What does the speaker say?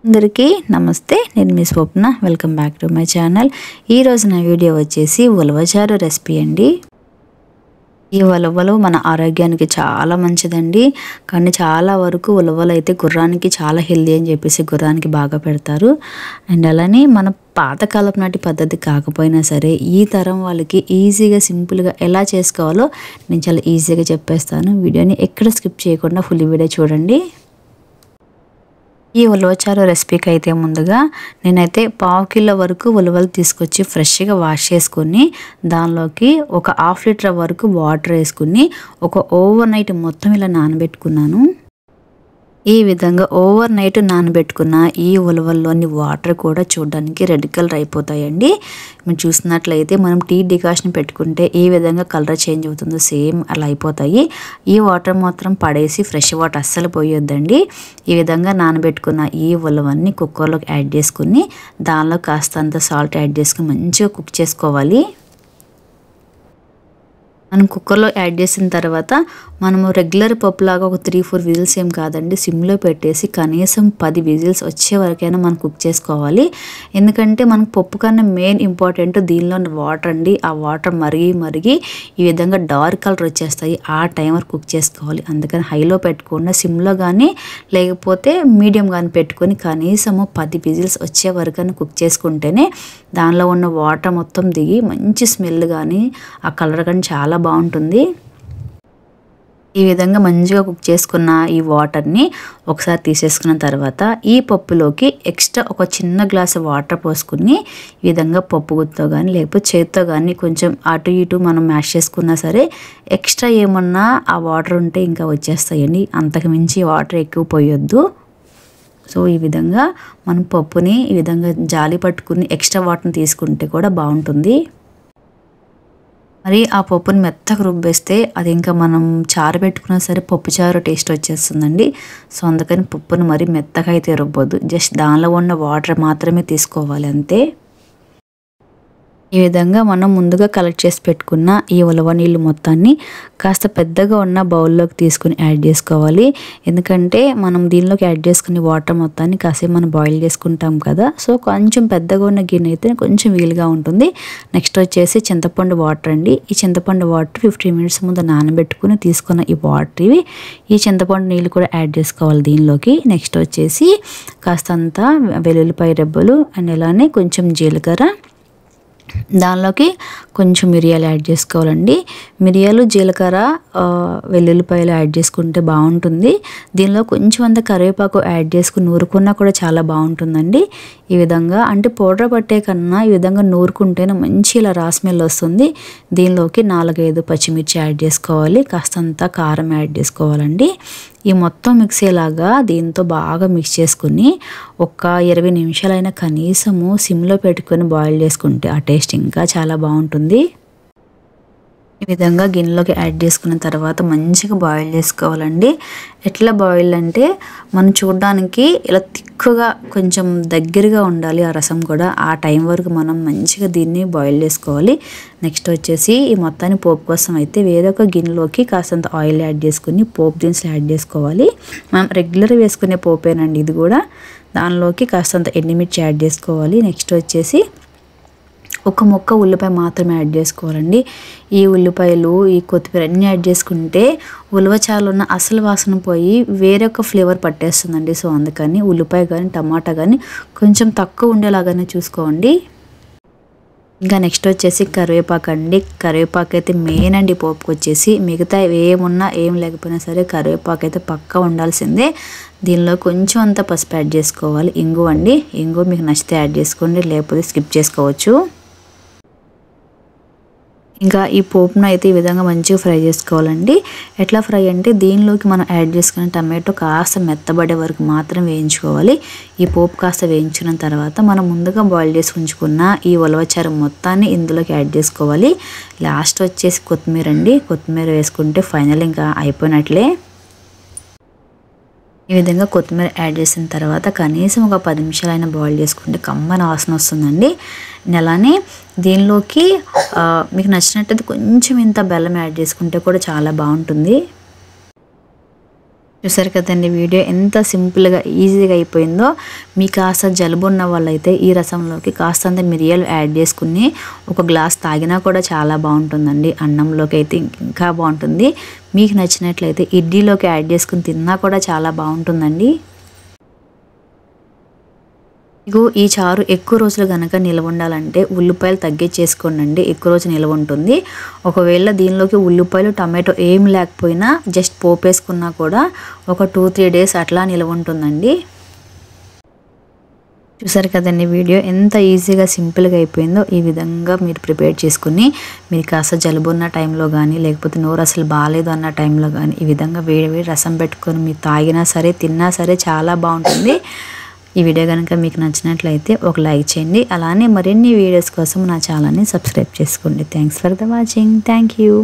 అందరికీ నమస్తే, నేను మీ Swapna. Welcome back to my channel. ఈరోజు నా వీడియో వచ్చేసి ఉలవచారు రెసిపీ అండి. ఈ ఉలవలు మన ఆరోగ్యానికి చాలా మంచిదండి. కానీ చాలా వరకు ఉలవలు అయితే గుర్రానికి చాలా హెల్దీ అని చెప్పేసి గుర్రానికి బాగా పెడతారు. అండ్ అలానే మన పాతకాలపు నాటి పద్ధతి కాకపోయినా సరే ఈ తరం వాళ్ళకి ఈజీగా సింపుల్గా ఎలా చేసుకోవాలో నేను చాలా ఈజీగా చెప్పేస్తాను. వీడియోని ఎక్కడ స్కిప్ చేయకుండా ఫుల్ వీడియో చూడండి. ఈ ఉలవచారు రెసిపీకి అయితే ముందుగా నేనైతే 1/2 కిలో వరకు ఉలవలు తీసుకొచ్చి ఫ్రెష్గా వాష్ చేసుకుని దానిలోకి ఒక 1/2 లీటర్ వరకు వాటర్ వేసుకుని ఒక ఓవర్ నైట్ మొత్తం ఇలా నానబెట్టుకున్నాను. ఈ విధంగా ఓవర్ నైట్ నానబెట్టుకున్న ఈ ఉలవల్లోని వాటర్ కూడా చూడడానికి రెడ్ కలర్ అయిపోతాయండి. మీరు చూసినట్లయితే మనం టీ డికాషన్ పెట్టుకుంటే ఏ విధంగా కలర్ చేంజ్ అవుతుందో సేమ్ అలా అయిపోతాయి. ఈ వాటర్ మాత్రం పడేసి ఫ్రెష్ వాటర్ అస్సలు పోయొద్దండి. ఈ విధంగా నానబెట్టుకున్న ఈ ఉలవన్ని కుక్కర్లోకి యాడ్ చేసుకుని దానిలో కాస్తంత సాల్ట్ యాడ్ చేసుకుని మంచిగా కుక్ చేసుకోవాలి. మనం కుక్కర్లో యాడ్ చేసిన తర్వాత మనము రెగ్యులర్ పప్పులాగా ఒక 3-4 విజిల్స్ ఏం కాదండి, సిమ్లో పెట్టేసి కనీసం 10 విజిల్స్ వచ్చే వరకైనా మనం కుక్ చేసుకోవాలి. ఎందుకంటే మనకు పప్పు కన్నా మెయిన్ ఇంపార్టెంట్ దీనిలో వాటర్ అండి. ఆ వాటర్ మరిగి ఈ విధంగా డార్క్ కలర్ వచ్చేస్తాయి. ఆ టైం వరకు కుక్ చేసుకోవాలి. అందుకని హైలో పెట్టుకుండా సిమ్లో కానీ లేకపోతే మీడియం కానీ పెట్టుకొని కనీసము 10 విజిల్స్ వచ్చే వరకైనా కుక్ చేసుకుంటేనే దానిలో ఉన్న వాటర్ మొత్తం దిగి మంచి స్మెల్ కానీ ఆ కలర్ కానీ చాలా బాగుంటుంది. ఈ విధంగా మంచిగా కుక్ చేసుకున్న ఈ వాటర్ని ఒకసారి తీసేసుకున్న తర్వాత ఈ పప్పులోకి ఎక్స్ట్రా ఒక చిన్న గ్లాసు వాటర్ పోసుకుని ఈ విధంగా పప్పు గుత్తో కానీ లేకపోతే చేతితో కానీ కొంచెం అటు ఇటు మనం మ్యాష్ చేసుకున్నా సరే ఎక్స్ట్రా ఏమన్నా ఆ వాటర్ ఉంటే ఇంకా వచ్చేస్తాయండి. అంతకు మించి వాటర్ ఎక్కువ పోయొద్దు. సో ఈ విధంగా మనం పప్పుని ఈ విధంగా జాలి పట్టుకుని ఎక్స్ట్రా వాటర్ని తీసుకుంటే కూడా బాగుంటుంది. మరి ఆ పప్పుని మెత్తగా రుబ్బేస్తే అది ఇంకా మనం చారు పెట్టుకున్నా సరే పప్పు చారు టేస్ట్ వచ్చేస్తుందండి. సో అందుకని పప్పును మరి మెత్తగా అయితే రుబ్బొద్దు. జస్ట్ దానిలో ఉన్న వాటర్ మాత్రమే తీసుకోవాలి అంతే. ఈ విధంగా మనం ముందుగా కలెక్ట్ చేసి పెట్టుకున్న ఈ ఉలవ నీళ్ళు మొత్తాన్ని కాస్త పెద్దగా ఉన్న బౌల్లోకి తీసుకుని యాడ్ చేసుకోవాలి. ఎందుకంటే మనం దీనిలోకి యాడ్ చేసుకునే వాటర్ మొత్తాన్ని కాసేపు మనం బాయిల్ చేసుకుంటాం కదా. సో కొంచెం పెద్దగా ఉన్న గిన్నె అయితే కొంచెం వీలుగా ఉంటుంది. నెక్స్ట్ వచ్చేసి చింతపండు వాటర్ అండి. ఈ చింతపండు వాటర్ 15 మినిట్స్ ముందు నానబెట్టుకుని తీసుకున్న ఈ వాటర్ ఇవి. ఈ చింతపండు నీళ్ళు కూడా యాడ్ చేసుకోవాలి దీనిలోకి. నెక్స్ట్ వచ్చేసి కాస్తంత వెల్లుల్లిపాయ రెబ్బలు అండ్ అలానే కొంచెం జీలకర్ర, దానిలోకి కొంచెం మిరియాలు యాడ్ చేసుకోవాలండి. మిరియాలు, జీలకర్ర, వెల్లుల్లిపాయలు యాడ్ చేసుకుంటే బాగుంటుంది. దీనిలో కొంచెం అంత కరివేపాకు యాడ్ చేసుకుని నూరుకున్నా కూడా చాలా బాగుంటుందండి. ఈ విధంగా అంటే పౌడర్ పట్టే కన్నా ఈ విధంగా నూరుకుంటేనే మంచి ఇలా రా స్మెల్ వస్తుంది. దీనిలోకి 4-5 పచ్చిమిర్చి యాడ్ చేసుకోవాలి. కాస్తంత కారం యాడ్ చేసుకోవాలండి. ఈ మొత్తం మిక్స్ అయ్యేలాగా దీంతో బాగా మిక్స్ చేసుకుని ఒక 20 నిమిషాలైనా కనీసము సిమ్లో పెట్టుకొని బాయిల్ చేసుకుంటే ఆ టేస్ట్ ఇంకా చాలా బాగుంటుంది. ఈ విధంగా గిన్నెలోకి యాడ్ చేసుకున్న తర్వాత మంచిగా బాయిల్ చేసుకోవాలండి. ఎట్లా బాయిల్ అంటే మనం చూడడానికి ఇలా తిక్కుగా కొంచెం దగ్గరగా ఉండాలి ఆ రసం కూడా. ఆ టైం వరకు మనం మంచిగా దీన్ని బాయిల్ చేసుకోవాలి. నెక్స్ట్ వచ్చేసి ఈ మొత్తాన్ని పోపు కోసం అయితే వేరొక గిన్నెలోకి కాస్తంత ఆయిల్ యాడ్ చేసుకుని పోపు దినుసులు యాడ్ చేసుకోవాలి. మనం రెగ్యులర్ వేసుకునే పోపేనండి ఇది కూడా. దానిలోకి కాస్తంత ఎండుమిర్చి యాడ్ చేసుకోవాలి. నెక్స్ట్ వచ్చేసి ఒక ముక్క ఉల్లిపాయ మాత్రమే యాడ్ చేసుకోవాలండి. ఈ ఉల్లిపాయలు, ఈ కొత్తిమీర అన్నీ యాడ్ చేసుకుంటే ఉలవచారులో ఉన్న అసలు వాసన పోయి వేరొక ఫ్లేవర్ పట్టేస్తుందండి. సో అందుకని ఉల్లిపాయ కానీ టమాటా కానీ కొంచెం తక్కువ ఉండేలాగానే చూసుకోండి. ఇంకా నెక్స్ట్ వచ్చేసి కరివేపాకు అండి. కరివేపాకు అయితే మెయిన్ అండి పోపుకి వచ్చేసి. మిగతా ఏమున్నా ఏం లేకపోయినా సరే కరివేపాకు అయితే పక్కా ఉండాల్సిందే. దీనిలో కొంచెం అంత పసుపు యాడ్ చేసుకోవాలి. ఇంగు అండి, ఇంగు మీకు నచ్చితే యాడ్ చేసుకోండి, లేకపోతే స్కిప్ చేసుకోవచ్చు. ఇంకా ఈ పోపును అయితే ఈ విధంగా మంచిగా ఫ్రై చేసుకోవాలండి. ఎట్లా ఫ్రై అంటే దీనిలోకి మనం యాడ్ చేసుకున్న టమాటో కాస్త మెత్తబడే వరకు మాత్రం వేయించుకోవాలి. ఈ పోపు కాస్త వేయించిన తర్వాత మనం ముందుగా బాయిల్ చేసి ఉంచుకున్న ఈ ఉలవచారు మొత్తాన్ని ఇందులోకి యాడ్ చేసుకోవాలి. లాస్ట్ వచ్చేసి కొత్తిమీర అండి. కొత్తిమీర వేసుకుంటే ఫైనల్ ఇంకా అయిపోయినట్లే. ఈ విధంగా కొత్తిమీర యాడ్ చేసిన తర్వాత కనీసం ఒక 10 నిమిషాలైనా బాయిల్ చేసుకుంటే కమ్మని వాసన వస్తుందండి. అలానే దీనిలోకి మీకు నచ్చినట్టయితే కొంచెం ఇంత బెల్లం యాడ్ చేసుకుంటే కూడా చాలా బాగుంటుంది. చూసారు కదండి వీడియో ఎంత సింపుల్గా ఈజీగా అయిపోయిందో. మీకు కాస్త జలుబు ఉన్న వాళ్ళైతే ఈ రసంలోకి కాస్తంత మిరియాలు యాడ్ చేసుకుని ఒక గ్లాస్ తాగినా కూడా చాలా బాగుంటుందండి. అన్నంలోకి అయితే ఇంకా బాగుంటుంది. మీకు నచ్చినట్లయితే ఇడ్లీలోకి యాడ్ చేసుకుని తిన్నా కూడా చాలా బాగుంటుందండి. ఇగో ఈ చారు ఎక్కువ రోజులు కనుక నిల్వ ఉండాలంటే ఉల్లిపాయలు తగ్గించేసుకోండి, ఎక్కువ రోజు నిల్వ ఉంటుంది. ఒకవేళ దీనిలోకి ఉల్లిపాయలు టమాటో ఏం లేకపోయినా జస్ట్ పోపేసుకున్నా కూడా ఒక 2-3 డేస్ అట్లా నిల్వ ఉంటుందండి. చూసారు కదండి వీడియో ఎంత ఈజీగా సింపుల్గా అయిపోయిందో. ఈ విధంగా మీరు ప్రిపేర్ చేసుకుని మీరు కాస్త జలుబు ఉన్న టైంలో కానీ లేకపోతే నోరు అసలు బాగాలేదు అన్న టైంలో కానీ ఈ విధంగా వేడి వేడి రసం పెట్టుకొని మీరు తాగినా సరే తిన్నా సరే చాలా బాగుంటుంది. ఈ వీడియో కనుక మీకు నచ్చినట్లయితే ఒక లైక్ చేయండి. అలానే మరిన్ని వీడియోస్ కోసం నా ఛానల్ని సబ్స్క్రైబ్ చేసుకోండి. Thanks for the watching. Thank you.